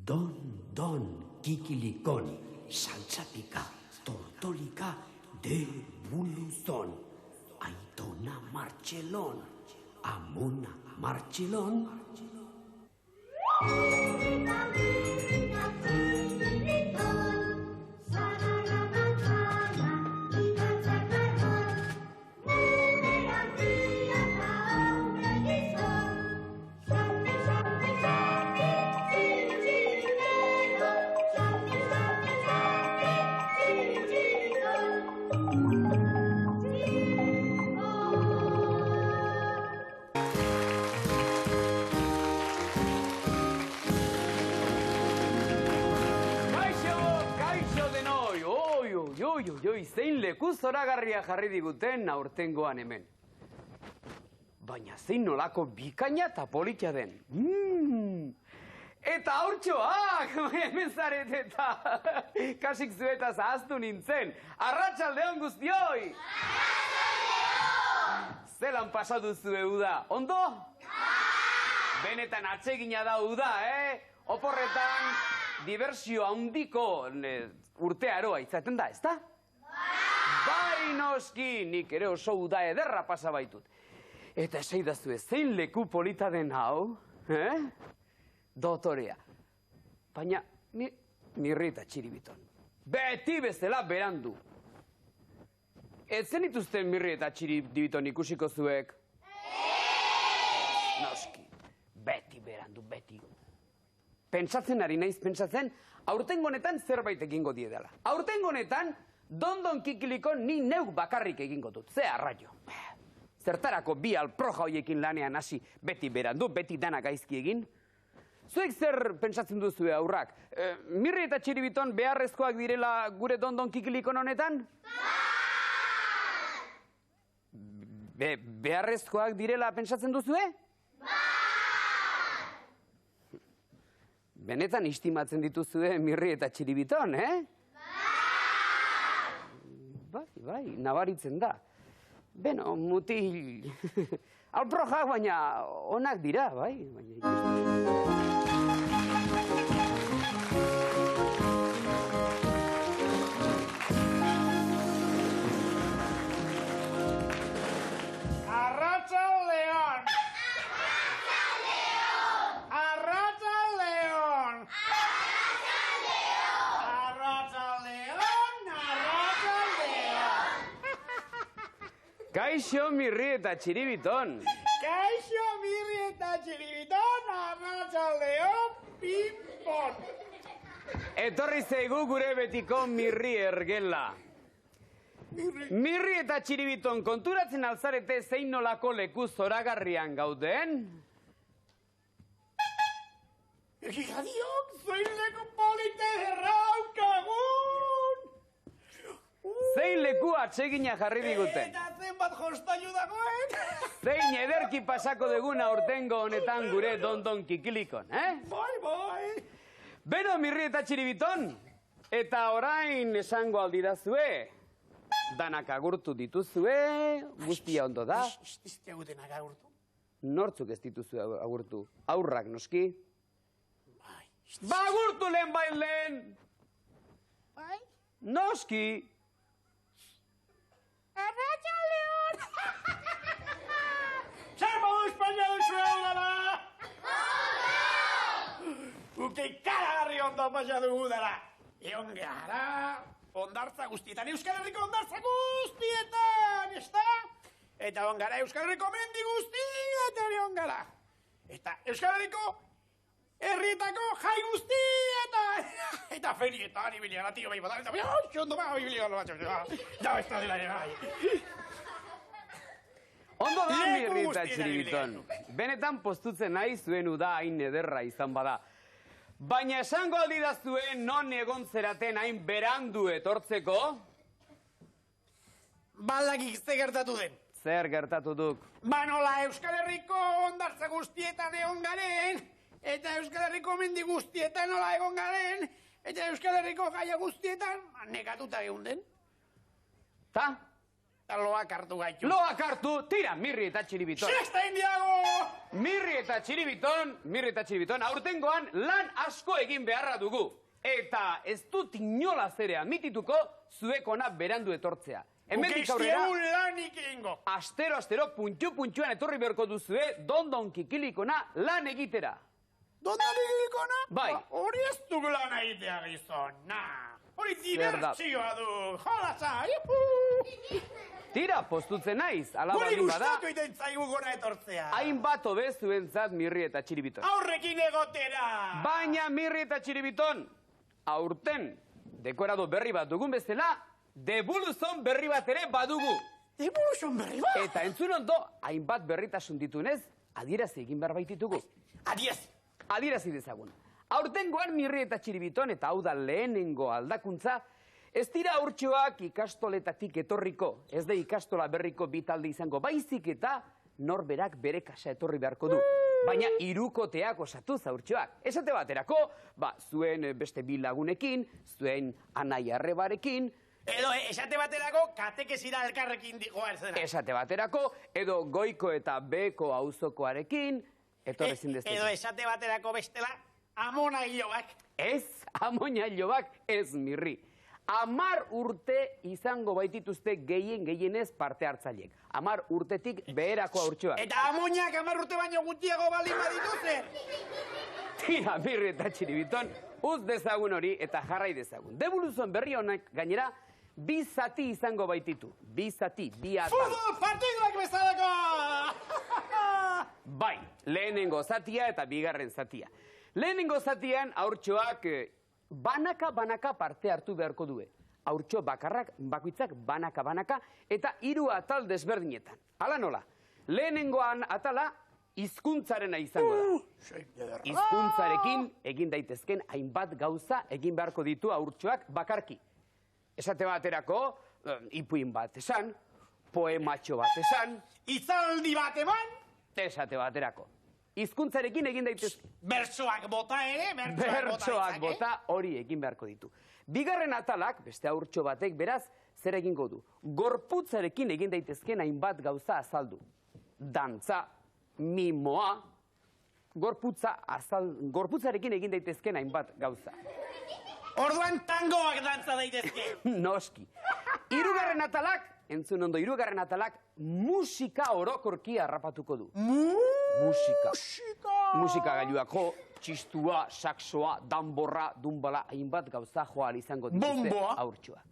Don, kikilikon, saltzapika, tortolika, de buluzon. Aitona martxelon, amona martxelon. Zein leku zoragarria jarri diguten aurtengoan hemen. Baina zein nolako bikaina eta politia den. Eta haurtxoak, hemen zaret eta kasik zuetaz ahaztu nintzen. Arratsaldeon guztioi! Zelan pasatu zue uda, ondo? Benetan atsegina da uda, Oporretan diversio handiko urtea eroa izaten da, ezta? Bai noski, nik ere oso uda ederra pasa baitut. Eta esaidazu zein leku polita den hau, Dotorea. Baina, Mirri eta Txiribiton. Beti bezala berandu. Ez zenituzten Mirri eta Txiribiton ikusiko zuek? Noski, beti berandu, beti. Pentsatzen ari naiz, aurtengo honetan zerbait egingo diedala. Aurtengo honetan, Don kikilikon ni neuk bakarrik egingo dut. Ze arraio. Zertarako bi alproja hoiekin lanean hasi beti berandu, beti dana gaizki egin. Zuek zer pentsatzen duzue aurrak? Mirri eta Txiribiton beharrezkoak direla gure Don kikilikon honetan? Beharrezkoak direla pentsatzen duzue? Benetan istimatzen dituzue Mirri eta Txiribiton, Bai, nabaritzen da. Beno, mutil... Alprojak baina onak dira, bai. Arratsaldeon! Kaixo Mirri eta Txiribiton. Kaixo Mirri eta Txiribiton, arratsaldeon, pimpon. Etorri zaigu gure betiko Mirri ergela. Mirri eta Txiribiton konturatzen alzarete zein nolako leku zoragarrian gauden? Egikadiok, zein leku polite erraukagun! Zein leku atsegina jarri diguten? Eta zenbat jostailu dagoen? Zein ederki pasako deguna aurtengo honetan gure Don kikilikon, Bai. Beno, Mirri eta Txiribiton, eta orain esango aldidazue, danak agurtu dituzue, guztia ondo da. Ez diagu denak agurtu? Nortzuk ez dituzue agurtu? Aurrak, noski? Bai. Ba, agurtu lehen! Bai? Noski! Arratsaldeon! Zer moduz baina duzue udara? Uke ikaragarri ondo pasa dugu udara. Egon gara, ondartza guztietan, Euskal Herriko ondartza guztietan, ezta? Eta egon gara Euskal Herriko mendi guztietan egon gara. Eta Euskal Herriko herrietako jai guztietan. Eta ferietan ibili gara, tio behi bada. Eta ondo ibili gara batxo. Ja, ez da dela ere bai. Ondo da, Mirri eta Txiribiton. Benetan postutzen nahi zuen uda hain ederra izan bada. Baina esango aldidazuen non egon zeraten hain berandu etortzeko? Baldakik ze gertatu den. Zer gertatu duk? Ba nola Euskal Herriko ondartza guztietan egon garen, eta Euskal Herriko mendi guztietan nola egon garen, eta Euskal Herriko jaia guztietan nekatuta egon den. Ta? eta loak hartu gaitu. Loak hartu, tira, Mirri eta Txiribiton. Sexta indiago! Mirri eta Txiribiton, aurtengoan lan asko egin beharra dugu. Eta ez dut inolaz ere amitituko zuekona berandu etortzea. Hemendik aurrera, lanik egingo. astero, puntxuan etorri beharko duzue, dondon kikilikona lan egitera. Dondan egilikona? Bai. Hori ez dugu lan egitea gizona. Hori Zer da? dibertsioa du. Jolasa, Tira, postutzen naiz, ala Guri baldin bada, gustatu iten zaigu gora etortzea. hainbat hobe zuentzat Mirri eta Txiribiton. Aurrekin egotera. Baina Mirri eta Txiribiton, aurten dekorado berri bat dugun bezala, debuluzon berri bat ere badugu. Evolution berri bat? Eta entzun ondo, hainbat berritasun ditunez, adierazi egin behar baititugu. Adiez. Adierazi dezagun. Aurtengoan Mirri eta Txiribiton, eta hau da lehenengo aldakuntza, ez dira urtsoak ikastoletatik etorriko, ez da ikastola berriko bitalde izango, baizik eta norberak bere kasa etorri beharko du. Baina hirukoteak osatu zaurtxoak. Esate baterako, zuen beste bi lagunekin, zuen anai arrebarekin, Edo, esate baterako, katekezira elkarrekin digoa zena. esate baterako, edo goiko eta beko auzokoarekin, etorri zindezten. Edo esate baterako bestela, amona hilobak. Ez, amoinailobak, ez Mirri. 10 urte izango baitituzte gehienez parte hartzaileek. 10 urtetik beherako haurtxoak. Eta amoniak 10 urte baino gutxiago baldin badituze. Tira, Mirri eta Txiribiton, uz dezagun hori eta jarrai dezagun. Debuluzon berri honek gainera, 2 zati izango baititu. 2 zati, 2 atal. Futbol partiduak bezalako! Bai, lehenengo zatia eta bigarren zatia. Lehenengo zatian haurtxoak banaka parte hartu beharko due. Haurtxo bakoitzak banaka eta 3 atal desberdinetan. Hala nola, lehenengoan atala hizkuntzarena izango da. Hizkuntzarekin egin daitezken hainbat gauza egin beharko ditu haurtxoak bakarki. Esate baterako, ipuin bat esan, poematxo bat esan, Izaldi bat eman, esate baterako. Hizkuntzarekin egin daitezke. bertsoak bota ere, Bertsoak bota hori egin beharko ditu. Bigarren atalak, beste haurtxo batek, beraz, zer egingo du? Gorputzarekin egin daitezken hainbat gauza azaldu. Dantza, mimoa, gorputzarekin egin daitezken hainbat gauza. Orduan tangoak dantza daitezke. Noski. Hirugarren atalak, entzun ondo, hirugarren atalak musika orokorki harrapatuko du. Musika. Musika gailuako, txistua, saksoa, danborra, dunbala, hainbat gauza joal izango dituzte Bomboa. haurtxoak.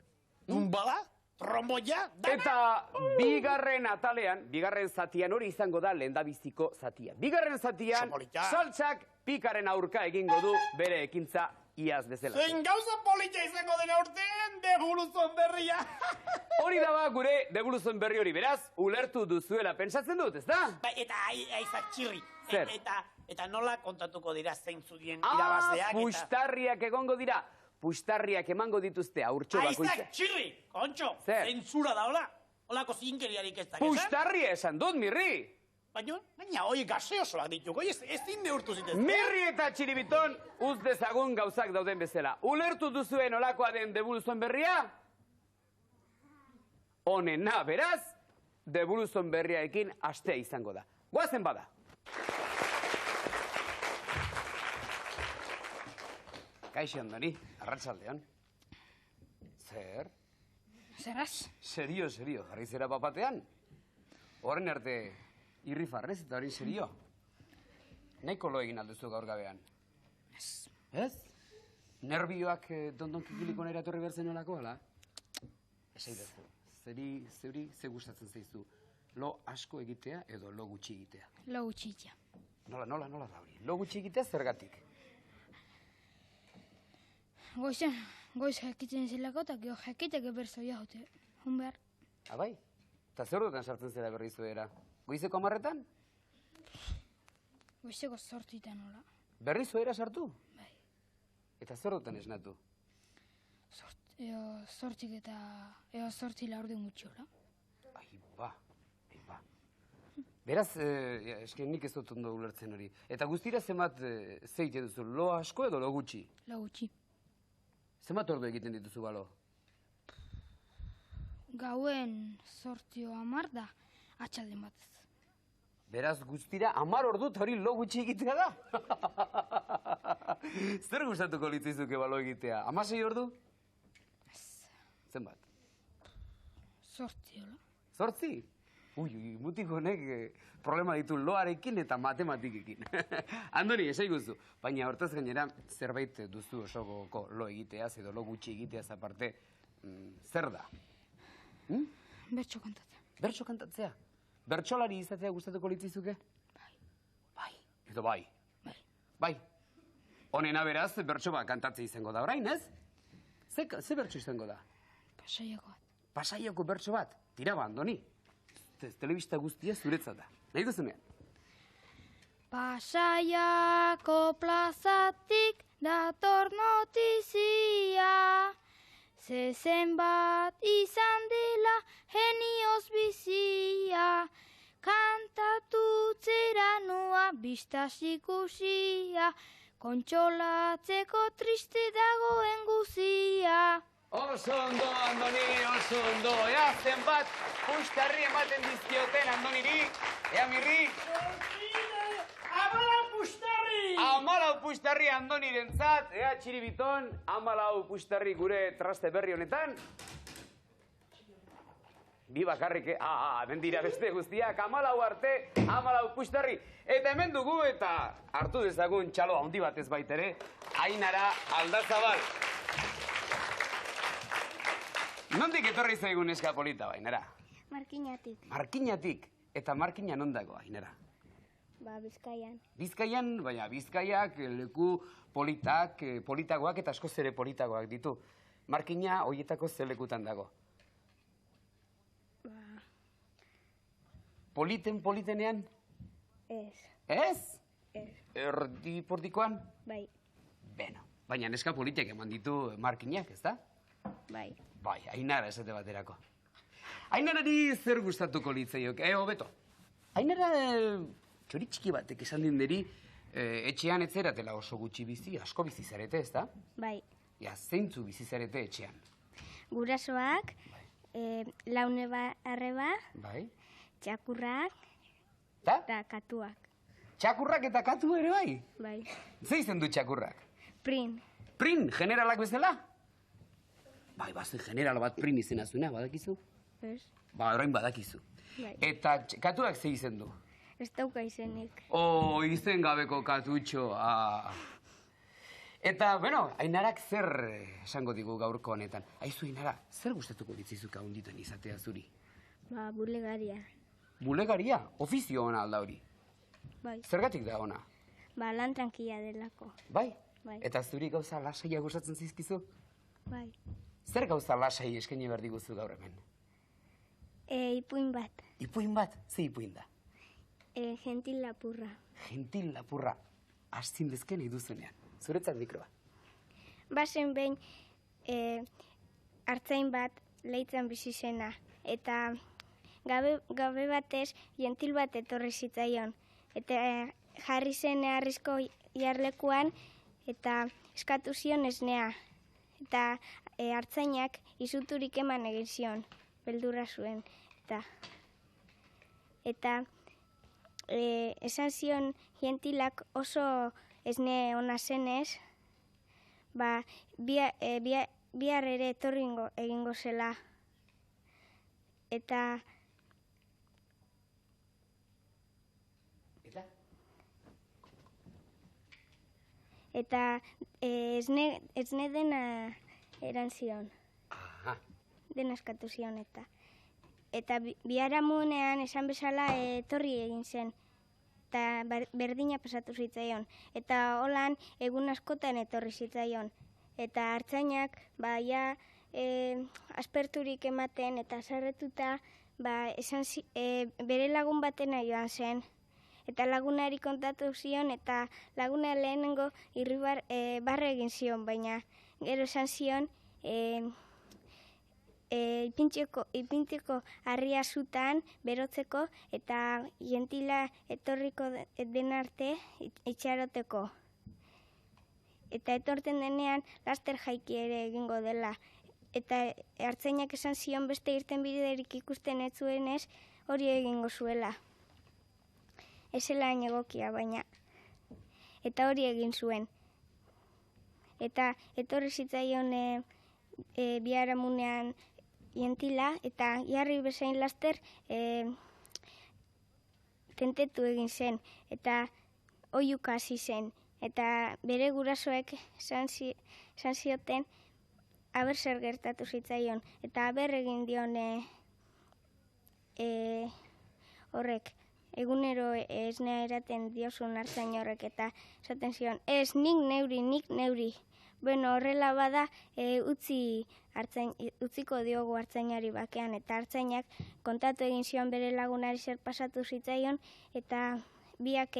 Dumbala, tromboia, Eta bigarren atalean, bigarren zatian hori izango da lehendabiziko zatia. Bigarren zatian, Zapolita. saltsak pikaren aurka egingo du bere ekintza iaz bezala. zein gauza polita izango dena urtean, debuluzon berria. Hori da gure debuluzon berri hori, beraz, ulertu duzuela pentsatzen dut, ez da? Eta aizak txirri. Zer? Eta nola kontatuko dira zeintzu dien irabazleak. Puxtarriak egongo dira. Puxtarriak emango dituzte haurtxo Aizak bakoitza. txirri, kontxo. Zer? Zentzura da, hola. Holako zinkeriarik ez da. Puxtarria esan dut, Mirri. Baina, hoi gaseosoak dituko, ez dinde urtu zitezke. Mirri eta Txiribiton uz dezagun gauzak dauden bezala. Ulertu duzuen olakoa den debuluzon berria? Honena, beraz, debuluzon berriaekin astea izango da. Goazen bada. Kaixo ondoni, arratsaldean. Zer? Zeraz? Serio, jarri zera papatean? Horren arte irri farrez eta hori serio. Nahiko lo egin alduzu gaur gabean. Ez. Ez? Nervioak dondon kikiliko nera torri berzen olako, ala? Esaidazu, zeuri ze gustatzen zaizu? Lo asko egitea edo lo gutxi egitea? Lo gutxitia. Nola da hori? Lo gutxi egitea zergatik? Goiz jakiten zelako eta gero jakiteke berzoia jote. Hon behar. Abai? Eta zer dutan sartzen zera berri zuera? Goizeko 10etan? Goizeko 8etan hola. Berri zuera sartu? Bai. Eta zer dutan esnatu? Eo 8 eta 8 laurden gutxi hola. Ai ba. Beraz, esken nik ez dut ondo ulertzen hori. Eta guztira zenbat zeite duzu, lo asko edo lo gutxi? Lo gutxi. Zenbat ordu egiten dituzu balo? gauen 8:10 da, atxalden batez. Beraz guztira 10 ordu hori lo gutxi egitea da. Zer gustatuko litzaizuke lo egitea? 16 ordu? Zenbat? 8 hola. 8? Ui, mutiko honek problema ditu loarekin eta matematikekin. Andoni, esaiguzu, baina hortaz gainera zerbait duzu osoko lo egiteaz edo lo gutxi egiteaz aparte, zer da? Bertso kantatzea. Bertso kantatzea? Bertsolari izatea gustatuko litzizuke? Bai. Edo bai? Bai. Honena beraz, bertso bat kantatzea izango da orain, ez? Ze bertso izango da? Pasaiako bat. Pasaiako bertso bat? Tira ba, Andoni. Telebista guztia zuretzat da. Nahi duzunean? Pasaiako plazatik dator notizia, zezen bat izan dela genioz bizia, kantatu zera nua biztaz ikusia, kontsolatzeko triste dagoen guzia. Oso ondo, Andoni, oso ondo. Ea, zenbat puxtarri ematen dizkioten, Andoniri. Ea, mirri. 14 puxtarri! 14 puxtarri Andonirentzat. Ea, txiribiton, 14 puxtarri gure traste berri honetan. Bi bakarrik, hemen dira beste guztiak, 14 arte, 14 puxtarri. Eta hemen dugu eta hartu dezagun txalo handi batez baitere, Ainara Aldazabal. Nondik etorri zaigun eska polita, Ainara? Markinatik. Markinatik. Eta Markina non dago, Ainara? Bizkaian. Bizkaian, baina Bizkaiak leku politagoak eta askoz ere politagoak ditu. Markina horietako ze lekutan dago? Politenean? Ez. Ez? Ez. Erdipordikoan? Bai. Beno, baina neska politek eman ditu Markinak, ez da? Bai. Bai, Ainara esate baterako. Ainarari zer gustatuko litzaiok, hobeto. Ainara txori txiki batek esan dinderi etxean etzeratela oso gutxi bizi, asko bizi zarete, ez da? Bai. Ja, zeintzu bizi zarete etxean? Gurasoak, laune arreba, Bai. txakurrak Ta? eta katuak. Txakurrak eta katu ere bai? Bai. Ze izen du txakurrak? Prin. Prin, generalak bezala? Bai, bazen general bat prin izena zuena, badakizu? Ez. Ba, orain badakizu. Bai. Eta katuak ze izen du? Ez dauka izenik. Izen gabeko katutxo. Eta, bueno, Ainarak zer esango digu gaurko honetan? Aizu, Ainara, zer gustatuko litzizuka hunditan izatea zuri? Bulegaria. Bulegaria? Ofizio ona alda hori? Bai. Zergatik da ona? Lan tranquila delako. Bai? Bai. Eta zuri gauza lasaia gustatzen zizkizu? Bai. Zer gauza lasai eskaini behar diguzu gaur hemen? Ipuin bat. Ipuin bat? Ze ipuin da? Gentil lapurra. Gentil lapurra. Astin dezken iduzunean. Zuretzat mikroa. Bazen behin artzain bat leitzan bizi zena. Eta gabe batez gentil bat etorri zitzaion. Eta jarri zen harrizko jarlekuan eta eskatu zion esnea. Eta artzainak izuturik eman egin zion, beldurra zuen. Eta esan zion gentilak oso esne ona zenez, bihar ere etorri egingo zela. Eta esne dena eran zion. Aha. Dena eskatu zion eta biharamunean esan bezala etorri egin zen. Eta berdina pasatu zitzaion. Eta holan egun askotan etorri zitzaion. Eta artzainak asperturik ematen eta sarretuta bere lagun batena joan zen. Eta lagunari kontatu zion eta laguna lehenengo barre egin zion, baina gero esan zion ipintzeko harria zutan berotzeko eta gentila etorriko den arte itxaroteko. Eta etorten denean laster jaiki ere egingo dela. eta hartzainak esan zion beste irten biderik ikusten ez zuenez hori egingo zuela. Ezela hain egokia, baina. Eta hori egin zuen. Eta etorri zitzaion biharamunean jentila, eta jarri bezain laster tentetu egin zen, eta oihuka hasi zen. Eta bere gurasoek esan zioten aber zer gertatu zitzaion. Eta aber egin dion horrek, egunero esnea eraten diozun hartzain horrek, eta esaten zion, ez nik neuri. Bueno, horrela bada utziko diogu hartzainari bakean, eta hartzainak kontatu egin zion bere lagunari zer pasatu zitzaion, eta biak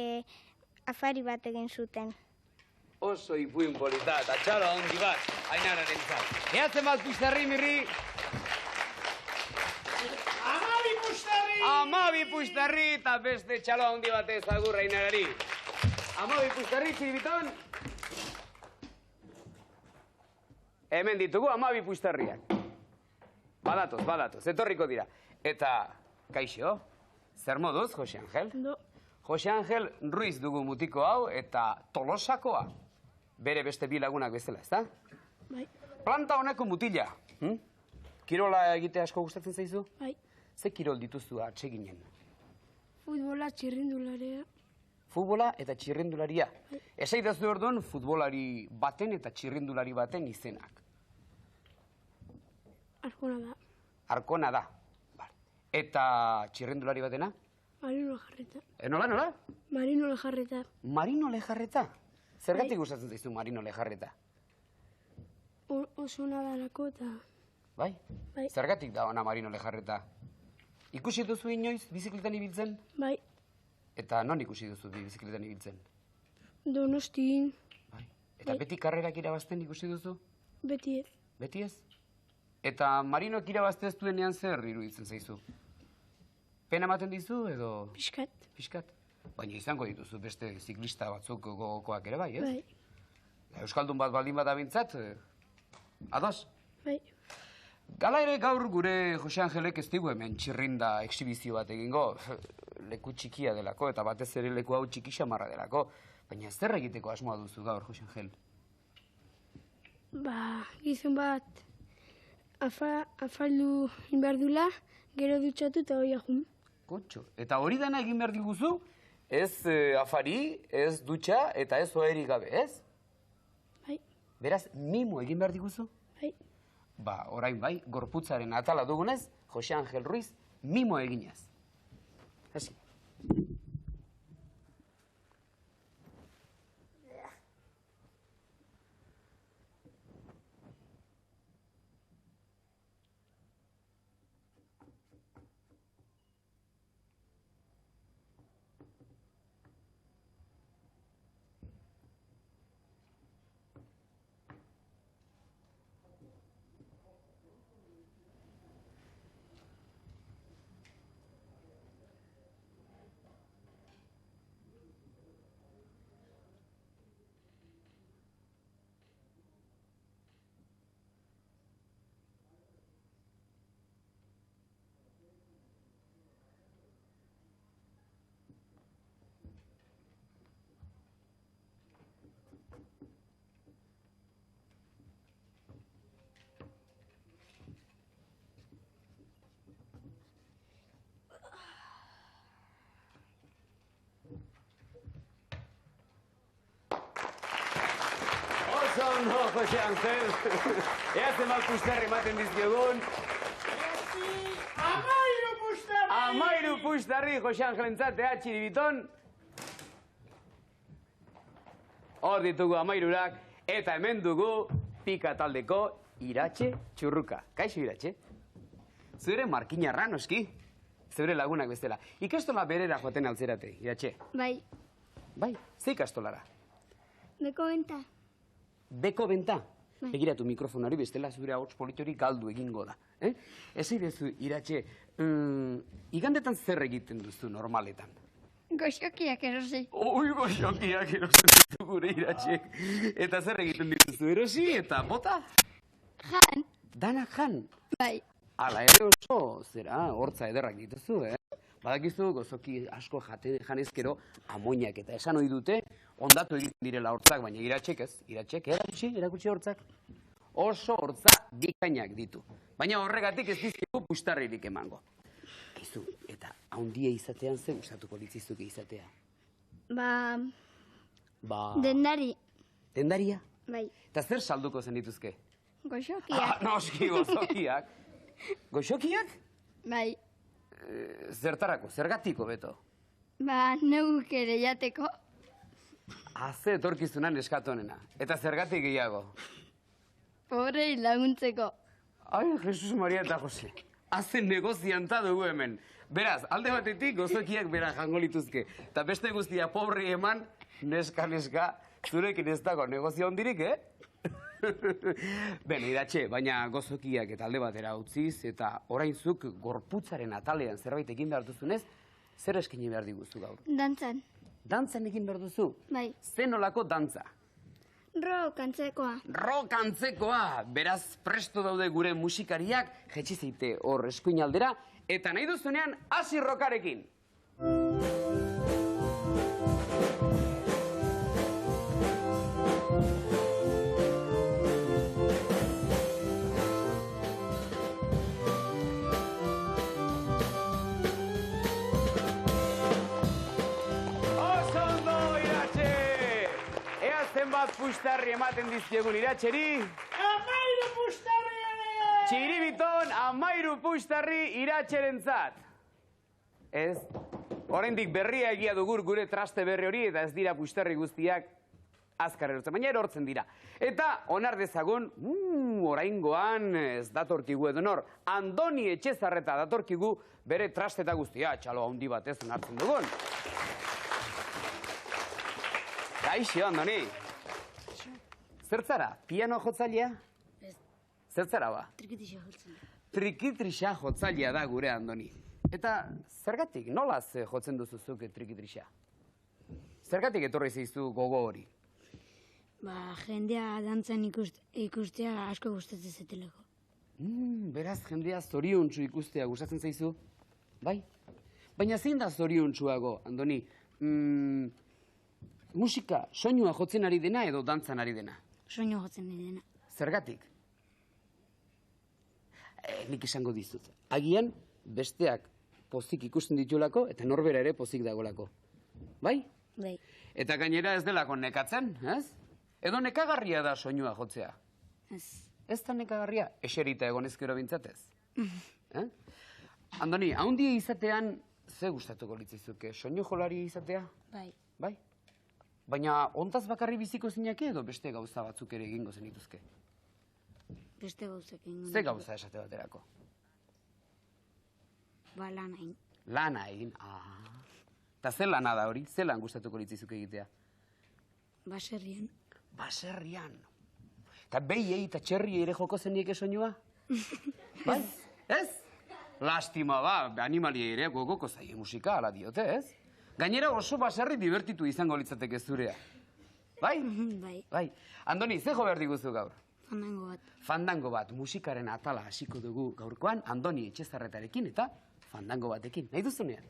afari bat egin zuten. Oso ipuin polita, eta txalo handi bat, Ainararen zat. Eatzen bat Puxtarri, Mirri? Amabi Puxtarri! Amabi Puxtarri, eta beste txalo handi bat ezagur Ainarari. Amabi Puxtarri, Txiribiton? Hemen ditugu Amabi Puxtarriak. Badatoz, etorriko dira. Eta, kaixo, zer moduz, Jose Angel? Ondo. Jose Angel Ruiz dugu mutiko hau eta Tolosakoa. Bere beste bi lagunak bezala, ezta? Bai. Planta honeko mutila. Kirola egite asko gustatzen zaizu? Bai. Ze kirol dituzu atseginen? Futbola, txirrindularia. Futbola eta txirrindularia. Esaidazu orduan futbolari baten eta txirrindulari baten izenak. Arkona da. Arkona da. Eta txirrindulari batena? Marino Lejarreta. Nola? Marino Lejarreta. Marino Lejarreta? Zergatik gustatzen zaizu Marino Lejarreta? Oso ona dalako eta... Bai? Bai. Zergatik da ona Marino Lejarreta? Ikusi duzu inoiz bizikletan ibiltzen? Bai. Eta non ikusi duzu bizikletan ibiltzen? Donostin. Bai. Eta beti karrerak irabazten ikusi duzu? Beti ez. Beti ez? Eta Marinok irabazte ez duenean zer iruditzen zaizu? Pena ematen dizu edo... Piskat. Piskat? Baina izango dituzu beste ziklista batzuk gogokoak ere bai, ez? Bai. Euskaldun bat baldin bada bintzat, ados? Bai. Gala ere gaur gure Jose Angelek ez digu hemen txirrinda exhibizio bat egingo. Leku txikia delako eta batez ere leku hau txiki xamarra delako. Baina zer egiteko asmoa duzu gaur, Jose Angel? Gizon bat afaldu inberdula, gero dutxatu eta hori ahun. Kontxo, eta hori dena egin behar diguzu? Ez afari, ez dutxa eta ez oherik gabe, ez? Bai. Beraz, mimo egin behar diguzu? Bai. Orain bai, gorputzaren atala dugunez, Jose Angel Ruiz mimo eginez. Hasi. No, Jose Angel. Eatzen bat Puxtarri ematen dizkiogun. Amairu Puxtarri! Amairu Puxtarri, Jose Angelentzat, Txiribiton. Hor ditugu amairurak, eta hemen dugu pika taldeko Iratxe Txurruka. Kaixo, Iratxe? Zure markinarra, noski? Zure lagunak bestela. Ikastola berera joaten altzerate, Iratxe? Bai. Bai, ze ikastolara? Beko benta. Beko benta? Begiratu mikrofonari bestela zure ahots politori galdu egingo da. Ez irezu, Iratxe, igandetan zer egiten duzu normaletan? Goxokiak erosi. Oi, goxokiak erosi duzu gure Iratxe. Eta zer egiten dituzu erosi eta bota? Jan. Danak jan? Bai. Hala ere oso, zera, hortza ederrak dituzu, Badakizu, gozoki asko janezkero amoinak eta esan ohi dute, ondatu egiten direla hortzak, baina iratxek ez, erakutsi hortzak. Oso hortza bikainak ditu. Baina horregatik ez dizkigu puxtarririk emango. Gizu, eta haundia izatean ze gustatuko litzizuke izatea? Dendari. Dendaria? Bai. Eta zer salduko zen dituzke? Goxokiak. Noski, gozokiak. Goxokiak? Bai. Zertarako, zergatiko beto? Neuk ere jateko. Haze etorkizunan eskatonena. Eta zergatik gehiago? Horrei laguntzeko. Ai, Jesus Maria eta Jose. Haze negozianta dugu hemen. Beraz, alde batetik gozokiak bera jango lituzke. Eta beste guztia pobri eman, neska, zurekin ez dago negozio hondirik, Ben, iratxe, baina gozokiak eta alde batera utziz, eta orainzuk gorputzaren atalean zerbait egin behar duzunez, zer eskaini behar diguzu gaur? Dantzan. Dantzan egin behar duzu? Bai. Zenolako dantza? Rock antzekoa. Rock antzekoa! Beraz, presto daude gure musikariak, jetxi zeite hor eskuin aldera, eta nahi duzunean, hasi rockarekin! Zenbat puxtarri ematen dizkiegun iratxeri? 13 puxtarri ere! Txiribiton 13 puxtarri iratxerentzat. Ez, oraindik berria egia dugur gure traste berri hori eta ez dira puxtarri guztiak azkar erortzen, baina erortzen dira. Eta onar dezagun, oraingoan ez datorkigu edo nor, Andoni Etxezarreta datorkigu bere trasteta guztia, txalo handi batez onartzen dugun. Kaixo, Andoni. Zertzara, piano jotzailea? Ez. Zertzara ba? Trikitrixa jotzen. Trikitrixa jotzailea da gure Andoni. Eta zergatik, nolaz jotzen duzuzuk trikitrixa? Zergatik etorri zeizu gogo hori? Jendea dantzan ikustea asko gustatzen zetelako. Beraz, jendea zoriontsu ikustea gustatzen zaizu? Bai? Baina zein da zoriontsuago, Andoni? Musika, soinua jotzen ari dena edo dantzan ari dena? Soinu jotzen ari dena. Zergatik? Nik esango dizut. Agian, besteak pozik ikusten ditulako eta norbera ere pozik dagolako. Bai? Bai. Eta gainera ez delako nekatzen, ez? Edo nekagarria da soinua jotzea. Ez. Ez da nekagarria, eserita egon ezkero bintzatez. Andoni, haundia izatean, ze gustatuko litzizuke? Soinu jolari izatea? Bai. Bai? Baina, ontaz bakarri biziko zinake edo beste gauza batzuk ere egingo zenituzke? Beste gauzak egin. Ze gauza esate baterako? Lan egin. Lana egin, Eta ze lana da hori? Ze lan gustatuko litzizuke egitea? Baserrian. Baserrian. Eta behiei eta txerriei ere joko zenieke soinua? Bai? Ez? Lastima ba, animaliei ere gogoko zaie musika, ala diote, ez? Gainera oso baserri divertitu izango litzateke zurea. Bai? Bai. Bai. Andoni, ze jo behar diguzu gaur? Fandango bat. Fandango bat, musikaren atala hasiko dugu gaurkoan, Andoni Etxezarretarekin eta fandango batekin. Nahi duzunean?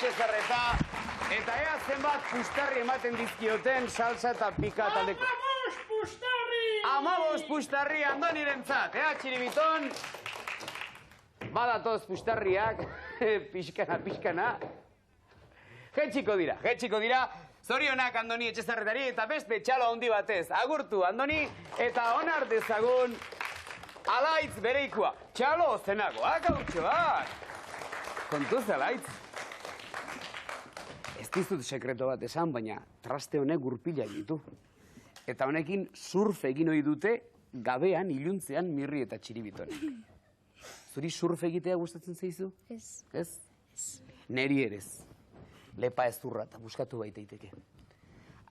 Etxezarreta, eta ea zenbat pustarri ematen dizkioten salsa eta pika taldeko. Amabos pustarri! Amabos pustarri Andonirentzat, Txiribiton. Badatoz pustarriak, pixkana. Jetxiko dira. Zorionak Andoni Etxezarretari eta beste txalo handi batez. Agurtu Andoni eta onar dezagun Alaitz bereikua. Txalo zenagoak hautxoak. Kontuz Alaitz. Ez dizut sekreto bat esan, baina traste honek gurpila ditu. Eta honekin surf egin ohi dute gabean, iluntzean, Mirri eta Txiribiton. Zuri surf egitea gustatzen zaizu? Ez. Ez? Neri erez. Lepa ez zurra eta buskatu baitaiteke.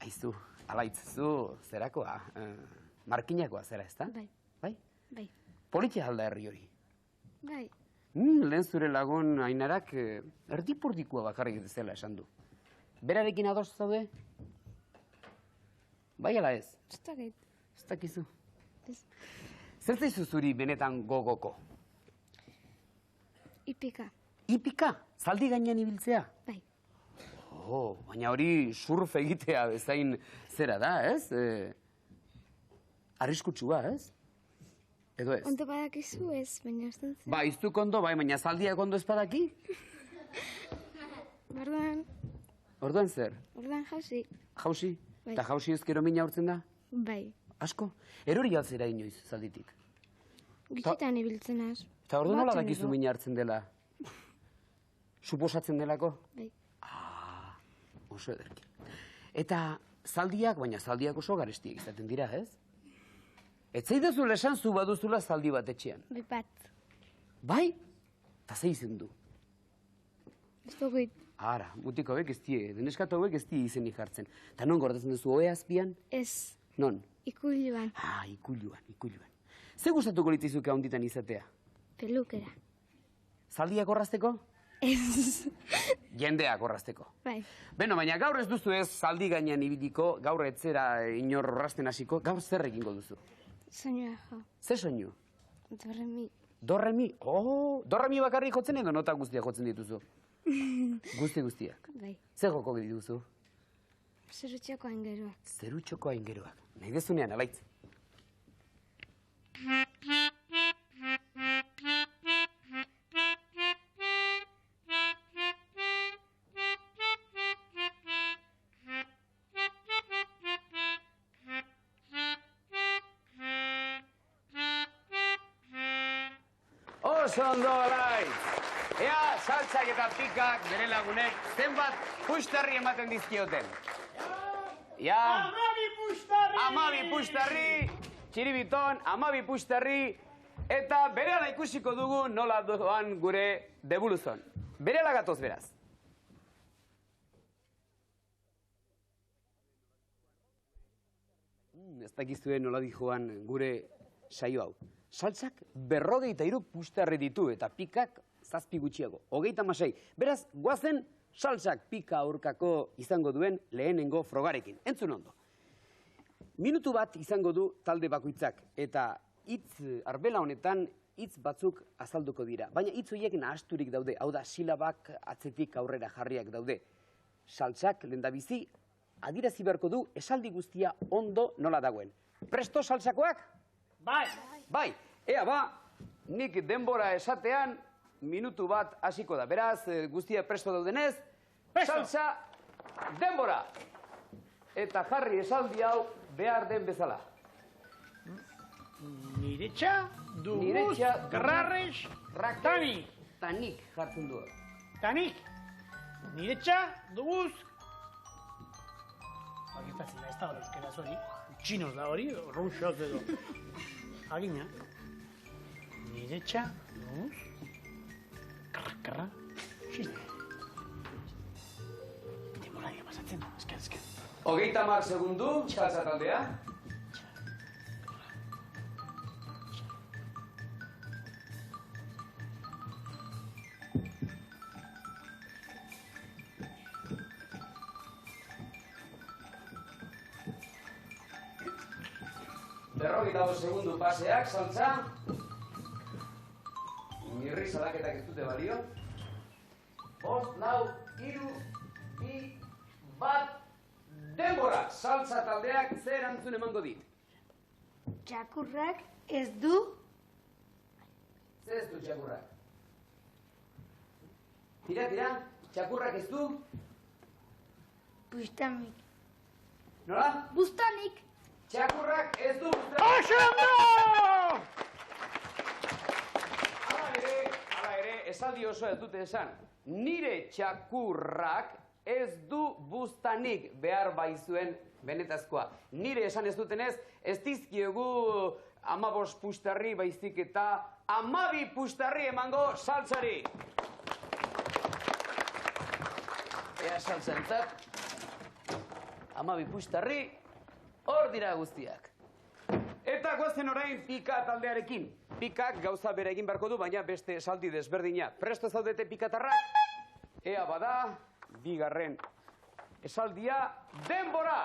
Aizu, Alaitz, zu zerakoa, markinakoa zera, ezta? Bai. Bai? Politia alda herri hori. Bai. Lehen zure lagun Ainarak erdipurdikoa bakarrik zela esan du. Berarekin ados zaude? Bai ala ez? Ez dakit. Ez dakizu. Ez. Zer zaizu zuri benetan gogoko? Ipika. Ipika? Zaldi gainean ibiltzea? Bai. Baina hori surf egitea bezain zera da, ez? Arriskutsua, ez? Edo ez? Ondo badakizu ez, baina usten zen. Ba, iztuk ondo, bai, baina zaldiak ondo ez badaki? Orduan zer? Orduan jauzi. Jauzi? Bai. Eta jauzi ezkero mina urtzen da? Bai. Asko? Erori altzera inoiz zalditik? Gitxitan ibiltzen az. Eta orduan nola Batzen dakizu edo. mina hartzen dela? Suposatzen delako? Bai. Oso ederki. Eta zaldiak, baina zaldiak oso garestiak izaten dira, ez? Ez zaidazu lesan zu baduzula zaldi bat etxean. Bai bat. Bai? Eta ze izen du? Ez dugit. Ara, mutiko hauek ez die, deneskatu hauek ez die izenik jartzen. Eta non gordetzen duzu ohe azpian? Ez. Non? Ikuluan. Ikuluan. Ze gustatuko litaizuke handitan izatea? Pelukera. Zaldiak orrazteko? Ez. Jendeak orrazteko. Bai. Beno, baina gaur ez duzu ez zaldi gainean ibiliko, gaur etzera inor orrazten hasiko, gaur zer egingo duzu? Soinua jo. Ze soinu? Dorremi. Dorremi? Dorremi bakarrik jotzen edo nota guztiak jotzen dituzu? Guztiak. Bai. Ze joko dituzu? Zerutxeko aingeruak. Zerutxoko aingeroak. Nahi dezunean, Alaitz. Oso ondo, Alaitz! Ea, saltsak eta pikak, bere lagunek, zenbat pustarri ematen dizkioten. Ja, amabi pustarri, Txiribiton, amabi pustarri, eta berehala ikusiko dugu nola doan gure debuluzon. Berehala gatoz beraz. Ez dakizuen nola dijoan gure saio hau. Saltsak 53 pustarri ditu eta pikak 7 gutxiago, 36. Beraz, goazen saltsak pika aurkako izango duen lehenengo frogarekin. Entzun ondo. Minutu bat izango du talde bakoitzak eta hitz arbela honetan hitz batzuk azalduko dira. Baina hitz horiek nahasturik daude, hau da silabak atzetik aurrera jarriak daude. Saltsak lehendabizi adierazi beharko du esaldi guztia ondo nola dagoen. Presto saltsakoak? Bai, ea ba, nik denbora esatean minutu bat hasiko da. Beraz, guztia presto daudenez, saltsa, denbora! Eta jarri esaldi hau behar den bezala. Niretxa, duguz, garrarrez, tanik. Tanik jartzen du. Tanik. Niretxa, duguz. Bakitazila, ez da hori euskera hori. Txinos da hori, ruxoz edo. Agina. Niretxa, duguz. Karra. Xiste. Demoradia pasatzen da, ezken. 30 segundu, salsa taldea. Berrogeita segundu paseak, saltza. Mirri salaketak ez dute balio. 5, 4, 3, 2, 1, denbora! Saltza taldeak zer erantzun emango dit? Txakurrak ez du Zer ez du txakurrak? Tira, txakurrak ez du? bustanik. Nola? Bustanik! Txakurrak ez du Oso ondo! Hala ere, esaldi osoa ez dute esan. Nire txakurrak ez du bustanik behar baizuen benetazkoa. Nire esan ez dutenez, ez dizkiegu 15 pustarri baizik eta 12 pustarri emango saltzari. Ea saltzantzat, 12 pustarri, hor dira guztiak. Eta goazen orain Pika taldearekin. Pikak gauza bera egin beharko du, baina beste esaldi desberdina. Presto zaudete pikatarrak? Ea bada, bigarren esaldia, denbora!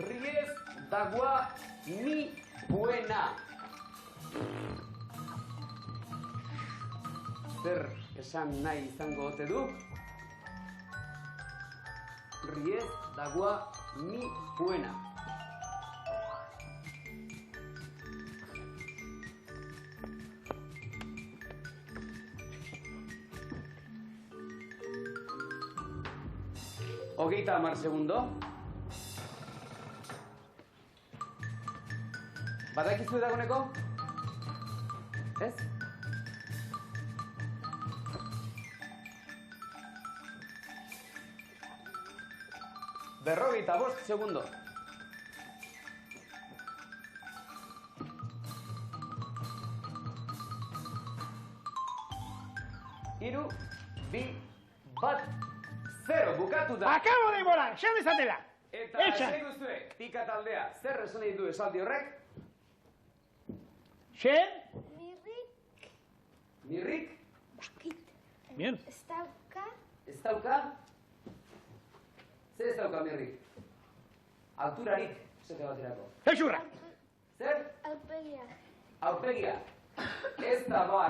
Ries dagoa mi buena. Zer esan nahi izango ote du? Ries dagoa mi buena. Hogeita 10 segundo. Badakizu dagoneko? Ez? Berrogeita 5 segundo. Hiru, bi, bat, 0, bukatu da. Akabo denbora, esan dezatela. Eta seguzue, Pika taldea, zer esan nahi du esaldi horrek? Zer? Mirrik, Mirrik? Bien. ez dauka, Ez dauka? Zer ez dauka mirrik? Alturarik, esate baterako. Zezurra. Zer? alpegia. Aurpegia. Ez da ba,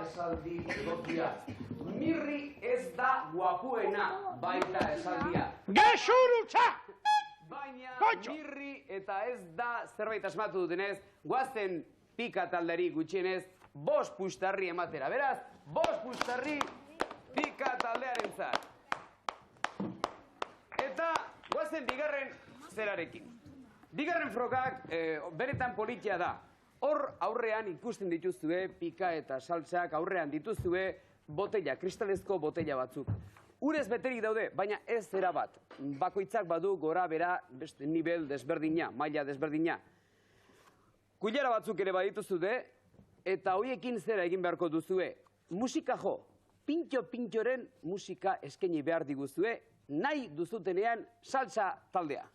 esaldi egokia. Mirri ez da guapuena, baita esaldia. Gezurutza! Baina Kotxo! mirri eta ez da zerbait asmatu dutenez, guazen Pika talderi gutxienez, 5 pustarri ematera. Beraz, 5 pustarri Pika taldearentzat. Eta guazen bigarren zerarekin. Bigarren frogak benetan politia da. Hor aurrean ikusten dituzue Pika eta saltsak, aurrean dituzue botella, kristalezko botella batzuk. Urez beterik daude, baina ez erabat. Bakoitzak badu gora bera beste nivel desberdina, maila desberdina. Kuilara batzuk ere badituzue, eta hoiekin zera egin beharko duzue. Musika jo, pintxo-pintxoren musika eskaini behar diguzue, nahi duzutenean saltsa taldea.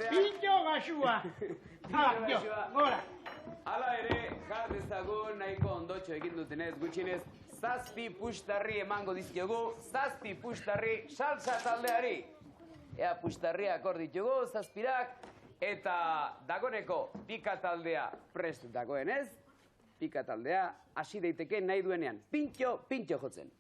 Pinto gasua. Hala, jo, gora. Hala ere, jar dezagun nahiko ondotxo egin dutenez, gutxienez, 7 pustarri emango dizkiogu, 7 pustarri saltsa taldeari. Ea pustarriak hor ditugu, 7-ak, eta dagoneko Pika taldea prest dagoenez, Pika taldea hasi daiteke nahi duenean, pintxo jotzen.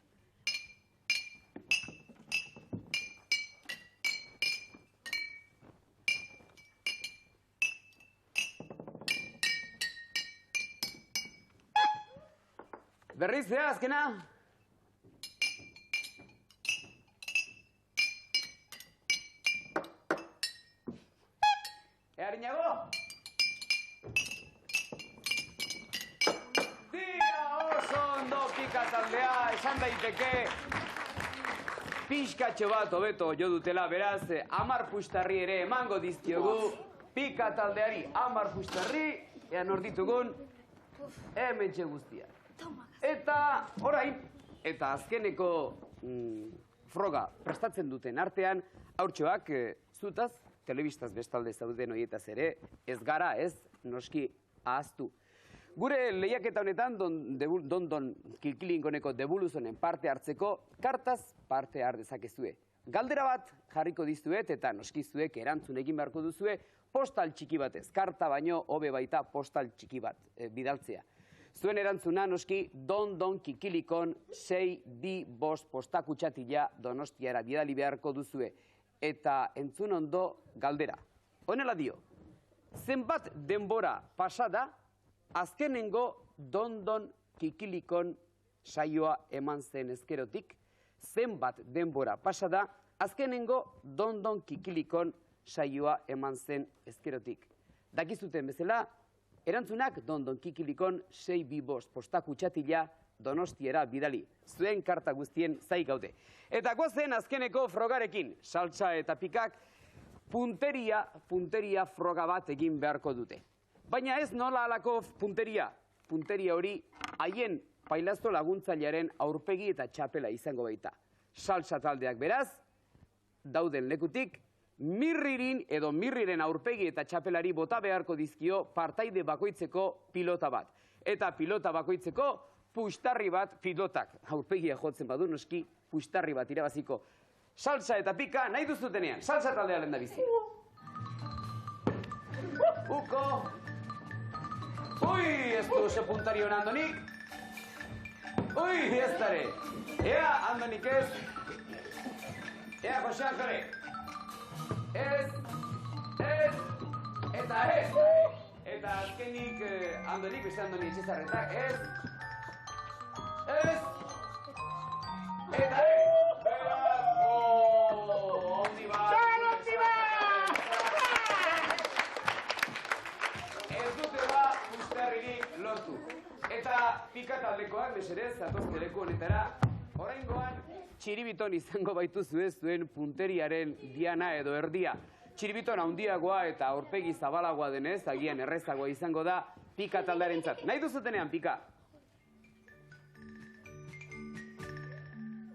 Berriz, azkena. Harinago? Tira oso ondo Pika taldea, esan daiteke pixkatxo bat hobeto jo dutela, beraz, 10 pustarri ere emango dizkiogu Pika taldeari 10 pustarri, ea nor ditugun, hementxe guztiak. Eta orain, eta azkeneko froga prestatzen duten artean, haurtxoak zutaz, telebistaz bestalde zauden horietaz ere, ez gara, ez, noski ahaztu. Gure lehiaketa honetan, Dondon Kikilinkoneko debuluzonen parte hartzeko, kartaz parte har dezakezue. Galdera bat jarriko dizuet eta noski zuek erantzun egin beharko duzue postal txiki batez. Karta baino hobe baita postal txiki bat bidaltzea. Zuen erantzuna noski Dondon Kikilikon 625 postakutxatila Donostiara bidali beharko duzue. Eta entzun ondo galdera. Honela dio, zenbat denbora pasada azkenengo Dondon Kikilikon saioa eman zen ezkerotik, zenbat denbora pasada azkenengo Dondon Kikilikon saioa eman zen ezkerotik. Dakizuten bezala, erantzunak Dondon Kikilikon 625 postakutxatila Donostiara bidali. Zuen karta guztien zai gaude. Eta goazen azkeneko frogarekin, saltsa eta pikak punteria froga bat egin beharko dute. Baina ez nola alako punteria. Punteria hori haien pailazto laguntzailearen aurpegi eta txapela izango baita. Saltsa taldeak beraz, dauden lekutik, mirriren aurpegi eta txapelari bota beharko dizkio partaide bakoitzeko pilota bat. Eta pilota bakoitzeko puxtarri bat pilotak. Aurpegia jotzen badu noski puxtarri bat irabaziko. Saltsa eta pika nahi duzutenean. Saltsa taldea lehen da bizi. Uko! Ui, ez du oso puntari hona Andonik. Ui, ez dare. Ea, Andonik ez. Ea, Jose Anjore. Ez. Eta ez. Eta azkenik Andonik, beste Andoni etxezarretak. Ez. Eta ez. Ondi bat. Lortu. Eta pika taldekoak mesedez, zatozte leku honetara, oraingoan txiribiton izango baituzu ez zuen punteriaren diana edo erdia. Txiribiton handiagoa eta aurpegi zabalagoa denez, agian errezagoa izango da pika taldearentzat. Nahi duzutenean pika?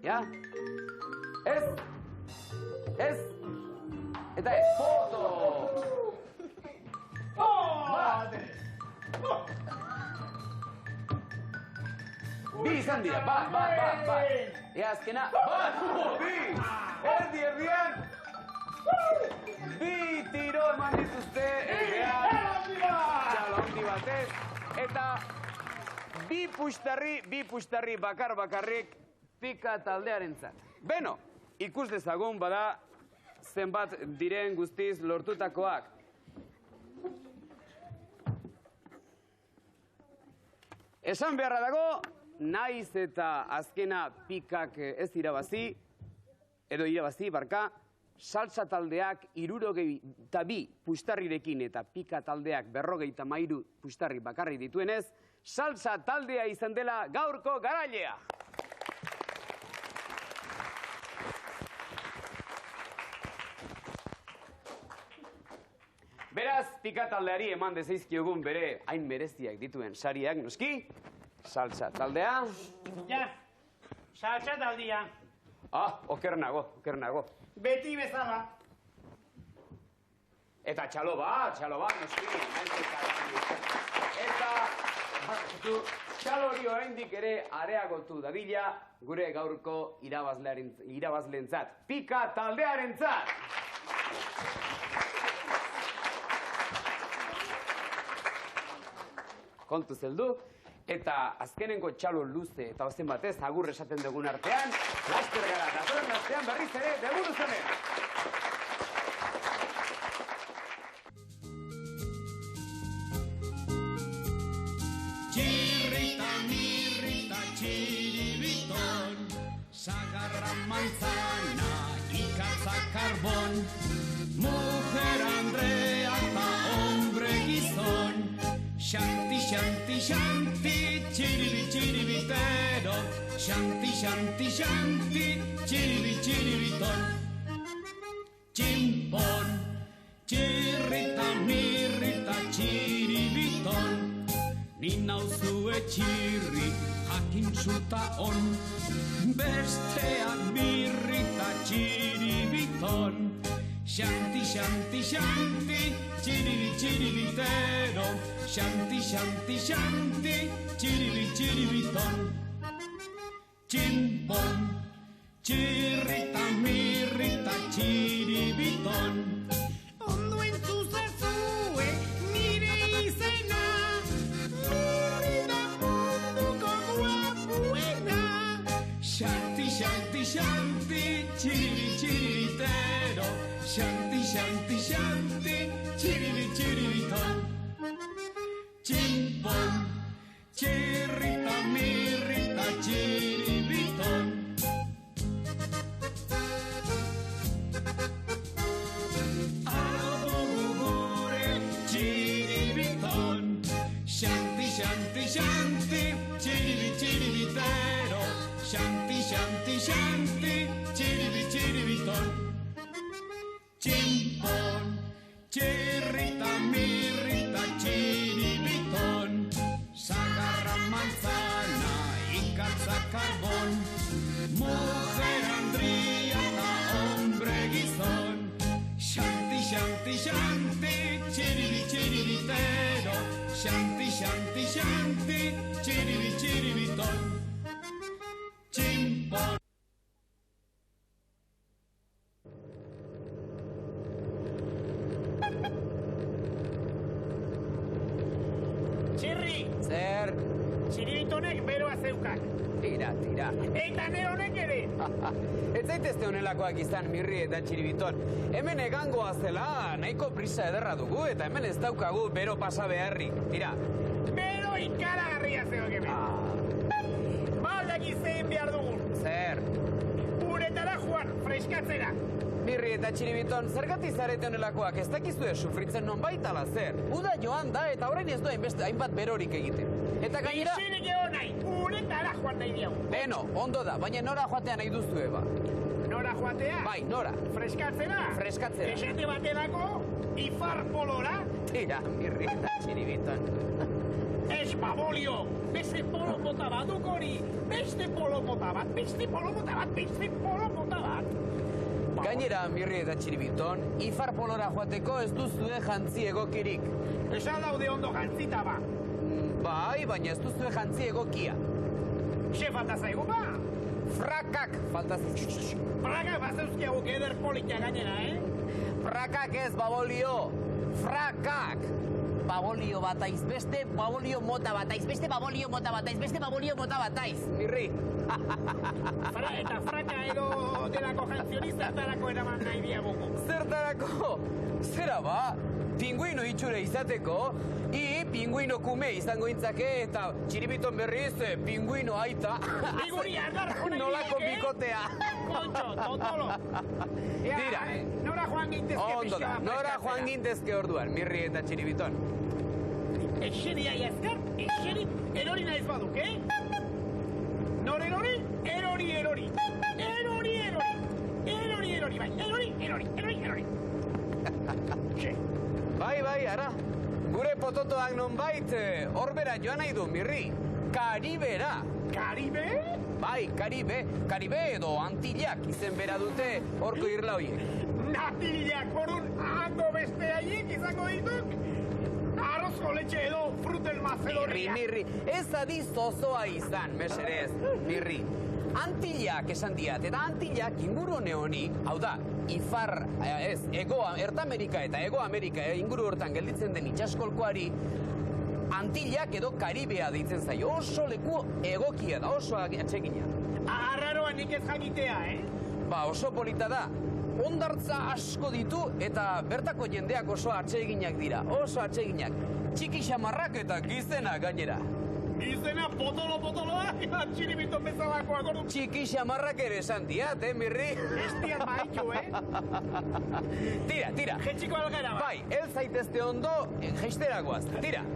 Ja? Ez? Eta ez, foto! Bi izan dira, bat. Ea azkena, bat, bi! Erdian! Bi tiro eman dituzte, txalo handi batez. Eta bi puxtarri bakarrik pika taldearentzat. Beno, ikus dezagun bada zenbat diren guztiz lortutakoak. Esan beharra dago, naiz eta azkena pikak ez irabazi, saltsa taldeak 62 puxtarrirekin eta pika taldeak 53 puxtarri bakarri dituenez, saltsa taldea izan dela gaurko garailea. Beraz, pika taldeari eman dezaizkiogun bere hain mereziak dituen sariak, noski? Saltsa taldea. Ja, saltsa taldea. Oker nago. Beti bezala. Eta txalo bat, noski. Eta txalo hori oraindik ere areagotu dadila gure gaurko irabazleentzat. Pika taldearentzat! Kontu zeldu, eta azkenengo txalo luze eta ozen batez agur esaten dugun artean, laster gara, datorren artean berriz ere, debuluzonen! Chirrita, mirrita, chiribiton, sagarra manzana, ikatza carbón, mujer Andrea eta hombre gizon, Shanti, shanti, shanti, chiribi, chiribitero. Shanti, shanti, shanti, chiribi, chiribiton. Chimpón, chirrita, mirrita, chiribiton. Ni nauzue chirri, jakintzuta on, besteak birrita txiribiton. Xanti, xanti, xanti, txiribi, txiribitero, xanti, xanti, xanti, txiribi, txiribiton. Tximpon, txirrita, mirrita, txiribiton. Ondo entzuzazue, nire izena, mirrita munduko guapuena. Xanti, xanti, xanti, txiribi, txiribitero, xanti, xanti, xanti, txiribi, txiribiton. Tximpon, txirrita, mirrita, txiribiton. Adogu gure txiribiton. Xanti, xanti, xanti, txiribi, txiribitero, xanti, xanti, xanti, txiribi, txiribiton. Tximpon, txirrita, mirrita, txiribiton. Sagarra, manzana, ikatza, karbon. Mujer, Andria, eta hombre, gizon. Xanti, xanti, xanti, txiribi, txiribitero. Xanti, xanti, xanti, txiribi, txiribiton. Tximpon. Txirri, Zer? txiribitonek beroa zeukak. Tira, tira. Eta ne honek ere. Ez zaitezte honelakoak izan Mirri eta Txiribiton. Hemen egangoa zela nahiko prisa ederra dugu eta hemen ez daukagu bero pasa beharrik. Tira. Bero ikaragarria zeok hemen. Baldak izan behar dugun. Zer? Uretara joan, freskatzera. Mirri eta Txiribiton, zergatik zarete honelakoak ez dakizue sufritzen nonbait ala zer? Uda joan da eta orain ez du hainbat berorik egiten. Eta gainera... Izinik egon nahi, uretara joan nahi diagu. Beno, ondo da, baina nora joatea nahi duzue ba. Nora joatea? Bai, nora. Freskatzera? Freskatzera. Esate baterako, ifar polora? Tira, Mirri eta Txiribiton. Ez babolio, beste polo mota bat duk hori. Beste polo mota bat, beste polo mota bat, beste polo mota bat. Gainera, Mirri eta Txiribiton, ifar polora joateko ez duzue jantzi egokirik. Esan daude ondo jantzita ba. Bai, baina ez duzue jantzi egokia. Xe falta zaigu ba? Frakak falta zizkizu. Frakak bazeuzkiagu eder politia gainera, Frakak ez, babolio. Frakak. Babolio bat aiz, beste babolio mota bat aiz, beste babolio mota bat aiz, beste babolio mota bat aiz. Mirri. Eta fraka edo delako jantzionista zertarako eraman nahi diagugu. Zertarako? Zera ba, pinguino itxure izateko, pinguino kume izango intzake eta Txiribiton berriz pinguino aita. Biguri agarko nahi Nolako bikotea. Kontxo, totolo. Tira. Nora joan gintezke Ondo da, nora joan gintezke orduan, Mirri eta Txiribiton. Exeri aiazkar, exeri erori naiz baduk, Nor erori? Erori, erori. Erori, erori. Erori, erori, bai. Erori, erori, erori, erori. Xe. Bai, ara. Gure pototoak nonbait horbera joan nahi du, Mirri. Karibera. Karibe? Bai, Karibe. Karibe edo Antillak izen bera dute horko irla horiek. Natillak, orun, hango beste haiek izango dituk? Arrozko letxe edo frutel macedonia. Mirri, ez adiz osoa izan, mesedez, Mirri. Antillak esan diat, eta Antillak inguru honi, hau da, ifar, Erta Amerika eta Ego Amerika inguru hortan gelditzen den itxaskolkoari, Antillak edo Karibea deitzen zaio, oso leku egokia da, oso atsegina. Arraroa nik ez jakitea, Ba, oso polita da. Hondartza asko ditu eta bertako jendeak oso atseginak dira, oso atseginak. Txiki xamarrak eta gizena gainera. Gizena potolo-potoloa, Txiribiton bezalakoak ordu. Txiki xamarrak ere esan diat, Mirri? Estian baitu, Tira. Jetxiko algara, Bai, el zaitezte ondo, jeisteragoaz, tira.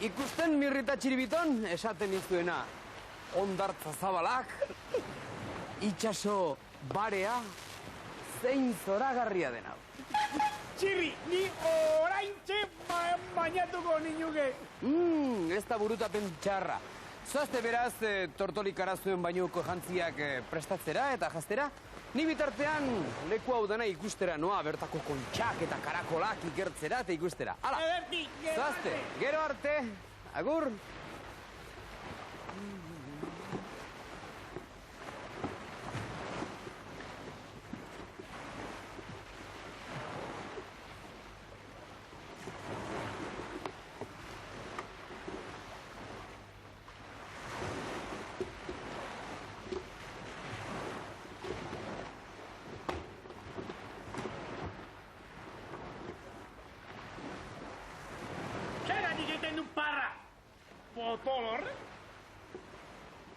Ikusten Mirri eta Txiribiton esaten dizuena. Hondartza zabalak, itxaso barea, zein zoragarria dena. Txirri, ni oraintxe bainatuko ninuke. Ez da burutapen txarra. Zoazte beraz, tortolikara zuen bainuko jantziak prestatzera eta jaztera. Ni bitartean leku hau dena ikustera noa, bertako kontxak eta karakolak ikertzera eta ikustera. Hala, zoazte, gero arte, agur. Zeratik egiten du parra? Potol horre?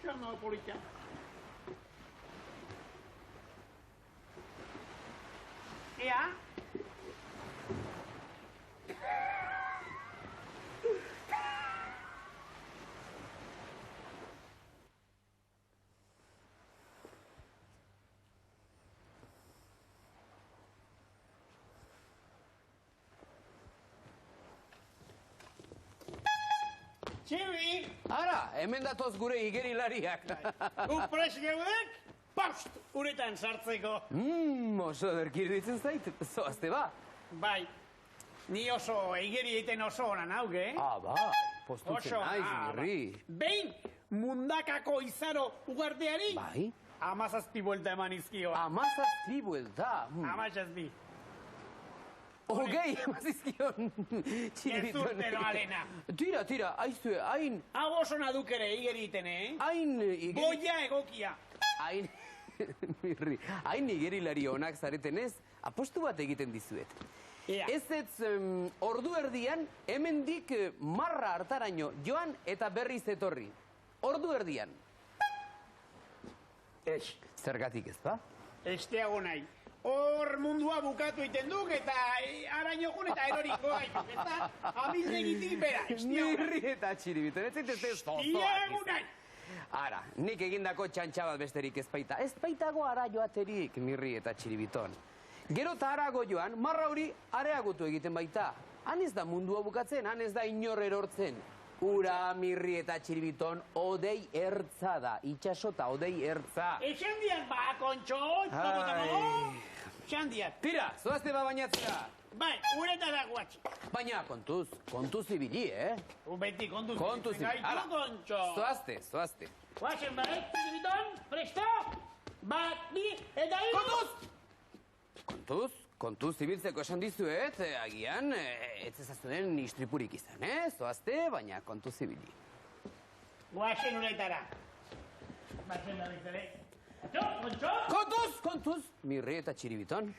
Txarna polita. Ea? Txirri, Ara, hemen datoz gure igerilariak. upres geudek, paust, uretan sartzeko. Oso derkirditzen zait, zoazte ba. Bai, ni oso igeri egiten oso ona nauk, Bai, postutzen Oso, naiz, Mirri. Behin, mundakako izaro ugarteari, Bai, 17 buelta eman izkio. 17 buelta. 17. Hogei, emazizkion. Gezurtero alena. Tira, aizue, hain, Hau oso naduk ere igeri egiten, hain, Goia egokia. hain, Mirri, hain igerilari onak zareten ez, apostu bat egiten dizuet. Ea. Ordu erdian, hemendik marra hartaraino joan eta berriz etorri. Ordu erdian. Ez. Zergatik ez ba? Esteago nahi. Hor mundua bukatu iten duk eta araño jun eta eroriko gaituk, eta amildegitik bera, esteago nahi. Mirri eta Txiribiton, ez zaitez ez Esteago nahi. Ara, nik egindako txantxa bat besterik ez baita. Ez baitago ara joaterik, Mirri eta Txiribiton. Gero eta arago joan, marra hori areagotu egiten baita. Han ez da mundua bukatzen, han ez da inor erortzen. Ura, Mirri eta Txiribiton, odei ertza da. Itxasota, odei ertza. Exandian ba, kontxo, Xandian. Tira, zoazte ba bainatzera. Bai, uretara guatxi. Baina, kontuz ibili, Beti kontuz. Kontuz ibili. Gaitu, kontxo. Zoazte. Guazen ba, Txiribiton, presto, bat, bi, eta hiru. Kontuz ibiltzeko esan dizuet, agian, ez ezazuen istripurik izan, zoazte, baina kontuz ibili. Guazen uretara. Bazen da bizere. Kontxo! Kontuz, Mirri eta Txiribiton.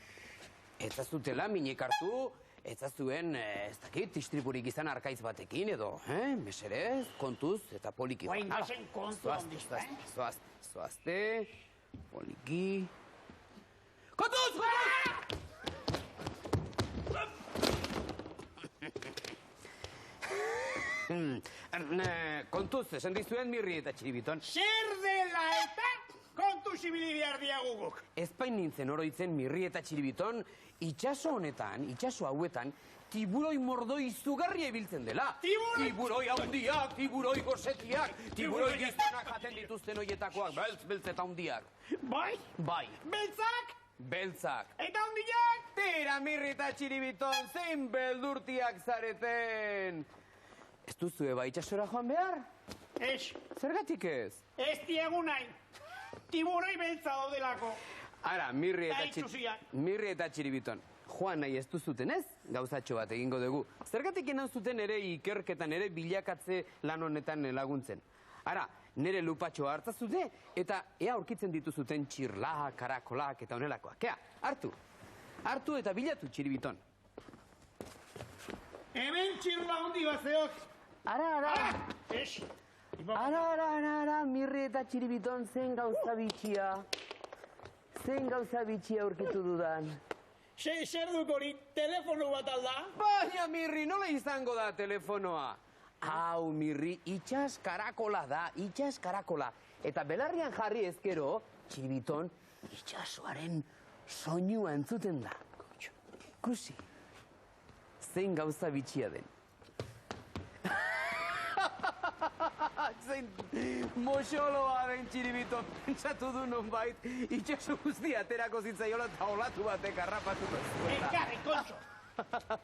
Ez azutela minik hartu, ez azuen, ez dakit, istripurik izan arkaiz batekin edo, meserez, kontuz eta poliki. Guain gazen kontu ondizta, Zoazte, poliki... Kontuz! Kontuz, esan dizuen Mirri eta Txiribiton. Zer dela eta kontu zibili behar diaguguk. Ezpain nintzen oroitzen Mirri eta Txiribiton, itxaso honetan, itxaso hauetan, tiburoi mordoi izugarria ibiltzen dela. Tiburoi haundiak, tiburoi gosetiak, tiburoi giztenak jaten dituzten hoietakoak, beltz eta haundiak. Bai? Bai, Beltzak? beltzak. Eta hundiak? Tira, Mirri eta Txiribiton, zein beldurtiak zareten. Ez duzue ba itxasora joan behar? Ez. Zergatik ez? Ez diagu nahi. Tiburoi beltza daudelako. Ara, Mirri Eta itxusiak. eta Txiribiton. Joan nahi ez duzuten ez? Gauzatxo bat egingo dugu. Zergatik enan zuten ere ikerketan ere bilakatze lan honetan laguntzen. Ara, nire lupatxoa hartzazute eta ea aurkitzen dituzuten txirlak, karakolak eta honelakoak. Ea, hartu eta bilatu Txiribiton. Hemen txirla hundi bat zeok. Ara, Ez. ara, Mirri eta Txiribiton zen gauza bitxia. Zen gauza bitxia aurkitu dudan. zer duk hori, telefono bat alda? Baina, Mirri, nola izango da telefonoa? Hau, Mirri, itxas karakola da, itxas karakola. Eta belarrian jarri ezkero, Txiribiton, itxasoaren soinua entzuten da. Ikusi, zein gauza bitxia den. Zein moxoloa den Txiribiton, pentsatu du nonbait, itxaso guztia aterako zitzaiola eta olatu batek harrapatuko zuela. Ekarri, kontxo!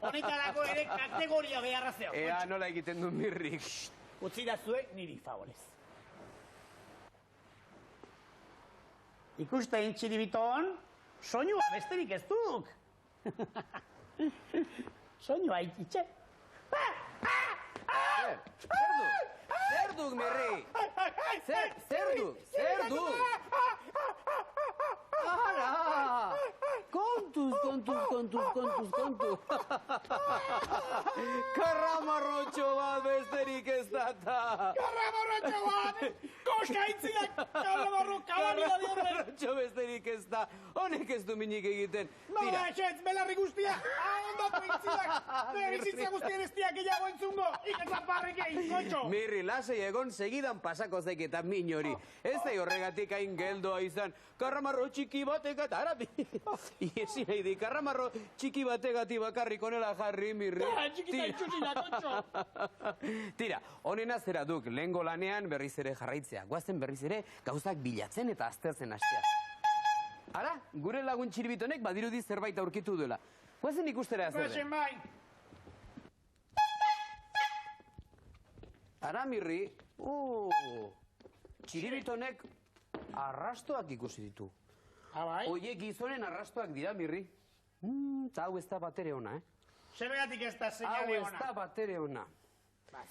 Honetarako ere kategoria beharra zeo. Ea nola egiten du Mirrik. Utzi da zue niri favorez. Ikusten Txiribiton, soinua besterik ez duk. Soinua itxe. Zer duk, Mirri? Zer duk? Ara! Kontuz. Karramarrotxo bat besterik ez data. Karramarrotxo bat! Koskaitziak karramarro kalamida diorren! Karramarrotxo besterik ez da. Honek ez du minik egiten. Nola, esetz, belarri guztia! Ondatu intzidak! Bizitza guztien ez diak gehiago entzungo! Ikezaparrik egin, kontxo! Mirri, lasei egon segidan pasako zeik eta min hori. Ez da horregatik hain geldoa izan. Karramarro txiki batek eta arabi. Iesi nahi di, karramarro txiki bategati bakarrik onela jarri, Mirri. Txikita itxutila, kontxo! Tira, honena zera duk, lehengo lanean berriz ere jarraitzea. Guazen berriz ere gauzak bilatzen eta aztertzen hastea. Ara, gure lagun Txiribitonek badirudi zerbait aurkitu duela. Guazen ikustera zer den. Guazen bai! Ara, Mirri, Txiribitonek arrastoak ikusi ditu. Abai? Oie gizonen arrastoak dira, Mirri. Eta hau ez da batere ona, Zergatik ez da Hau seinale ez ona. da batere ona.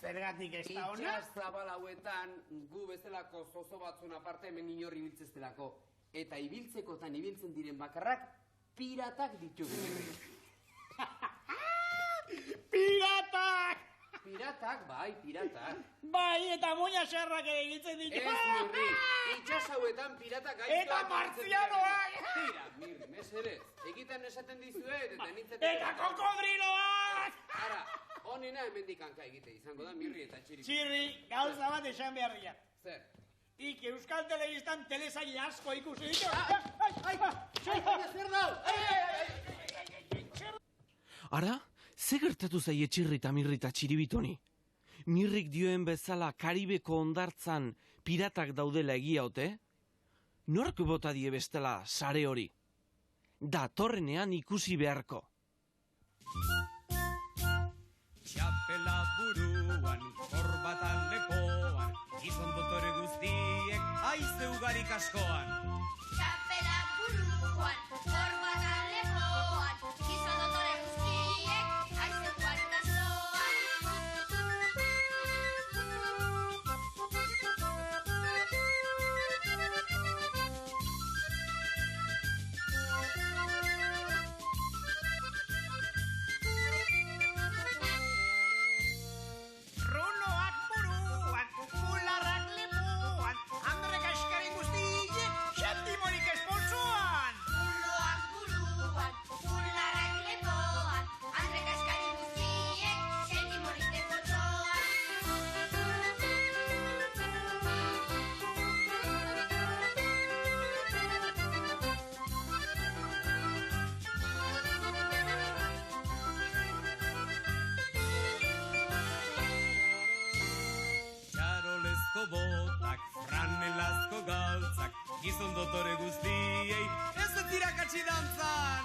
Zergatik ez da ona. Itxas zabal hauetan, gu bezalako zozo batzun aparte hemen inorri ibiltzeztelako. Eta ibiltzekotan ibiltzen diren bakarrak, piratak ditugu. Piratak! Piratak, bai, piratak. Bai, eta moina xerrak ere egitzen ditu. Ez, Mirri, itxas hauetan piratak gaiztoak Eta martzianoak! Tira, Mirri, mesedez, egiten esaten dizuet, eta nintzen... Eta kokodriloak! Ara, honena hemendik hanka egite izango da Mirri eta Txiri. Txirri, gauza bat esan behar dira. Zer? Ik Euskal Telebistan telesail asko ikusi ditu. Zer dau? Ara, ze gertatu zaie Txirri eta Mirri eta Txiribitoni? Mirrik dioen bezala Karibeko hondartzan piratak daudela egia ote? Nork bota die bestela sare hori? Datorrenean ikusi beharko. Txapela buruan, korbatan lepoan, gizon dotore guztiek, haize ugarik askoan. Txapela buruan, korbatan lepoan, gizon dotore guztiek, haize ugarik askoan. Runoak buruan, bularrak lepoan, Andre Kaskaren guztiek, xentimorik esponsoan. Buloak buruan, bularrak lepoan, Andre Kaskari guztiek, sentimorik ez otsoan. Txarolezko botak, franelazko galtzak, gizon dotore guztiei, ez dut irakatsi dantzan.